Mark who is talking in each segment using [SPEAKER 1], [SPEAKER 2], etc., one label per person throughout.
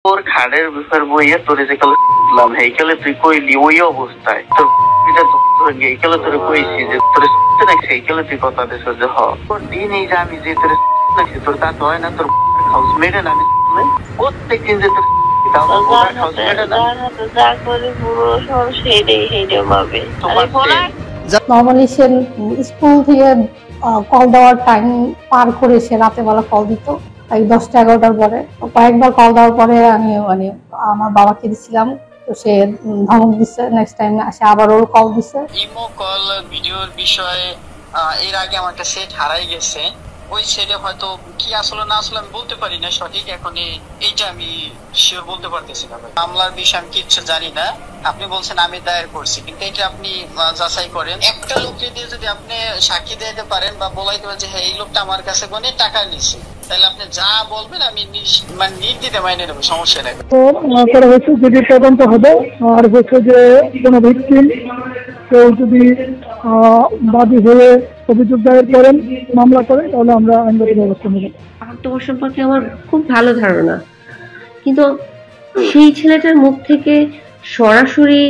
[SPEAKER 1] তোর খাড়ের ব্যাপার বইয়ে তোরে যে কালে দিলাম হেইকালে তুই কইলি ওই অবস্থায় তোর এইকালে তোরে কইছি যে তোরে নাকি সেইকালে তুই কথা দিছ যে তোর দিন এই যে আমি যে তোরে নাকি তোর তা হয় না তোর হাউস মেডে না আমি প্রত্যেকদিন যে তোর
[SPEAKER 2] নর্মালি সে স্কুল থেকে কল দেওয়ার টাইম পার করে সে রাতে বেলা কল দিত 10টা-11টার পরে। কয়েকবার কল দেওয়ার পরে আমি আমার বাবাকে দিছিলাম, তো সে ধমক দিচ্ছে, নেক্সট টাইম সে আবার ওর কল দিচ্ছে।
[SPEAKER 3] ইমো কল ভিডিওর বিষয়ে এর আগে আমার একটা সেট হারাই গেছে, ওই সেটে হয়তো কি আসলে না আসলে আমি বলতে পারি না সঠিক, এখন এইটা আমি শিওর বলতে পারতেছি না। মামলার বিষয়ে আমি কিচ্ছু জানি না, আপনি বলছেন আমি দায়ের করছি, কিন্তু এটা আপনি যাচাই করেন। একটা লোককে দিয়ে যদি আপনি সাক্ষী দিতে পারেন বা বলাইতে পারেন যে হ্যাঁ এই লোকটা আমার কাছে কোনে টাকা নিচ্ছে, তাহলে আপনি যা বলবেন আমি মানে নির্দ্বিধে মাইনে নেবো, সমস্যা নেই।
[SPEAKER 4] তো করা হচ্ছে যদি তদন্ত হবে, আর হচ্ছে যে কোনো ভিকটিম কেউ যদি বাদী হয়ে অভিযোগ দায়ের করেন, মামলা করেন, তাহলে আমরা আইনগত ব্যবস্থা নেব।
[SPEAKER 5] তোমার সম্পর্কে আমার খুব ভালো ধারণা, কিন্তু সেই ছেলেটার মুখ থেকে সরাসরি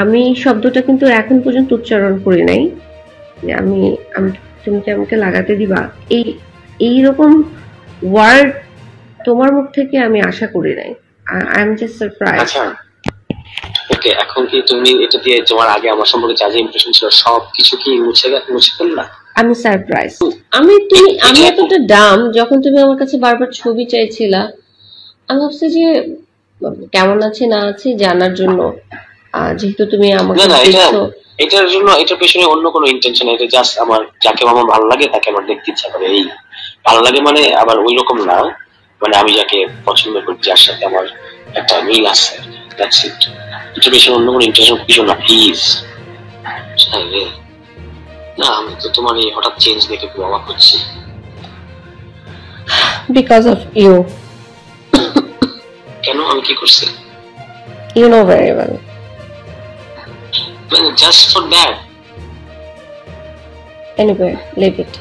[SPEAKER 5] আমি শব্দটা কিন্তু এখন পর্যন্ত উচ্চারণ করি নাই যে আমি তুমি কি আমাকে লাগাতে দিবা, এইরকম ওয়ার্ড তোমার মুখ থেকে আমি আশা করি নাই। I am just surprise.
[SPEAKER 6] আচ্ছা ওকে, এখন কি তুমি এটা দিয়ে তোমার আগে আমার সম্পর্কে যা যা ইমপ্রেশন ছিল সব কিছু কি মুছে ফেললা?
[SPEAKER 5] আমি সারপ্রাইজ। আমি এতটা ডাম, যখন তুমি আমার কাছে বারবার ছবি চাইছিলা, আমি ভাবছি যে কেমন আছে না আছে জানার জন্য, যেহেতু তুমি আমাকে দেখছো।
[SPEAKER 6] এটার জন্য এটার পেছনে অন্য কোনো ইন্টেনশন, এটা জাস্ট আমার যাকে আমার ভালো লাগে তাকে আমার দেখতে ইচ্ছা করে। এই ভালো লাগে মানে আবার ওই রকম না, মানে আমি যাকে পছন্দ করি, যার সাথে আমার একটা মিল আছে, দ্যাটস ইট। এটার পেছনে অন্য কোনো ইন্টেনশন কিছু না, প্লিজ। না আমি তো তোমার এই হঠাৎ চেঞ্জ দেখে খুব অবাক হচ্ছি।
[SPEAKER 5] Because of you.
[SPEAKER 6] কেন, আমি কি করছি?
[SPEAKER 5] You know very well.
[SPEAKER 6] Just for that.
[SPEAKER 5] Anyway, leave it.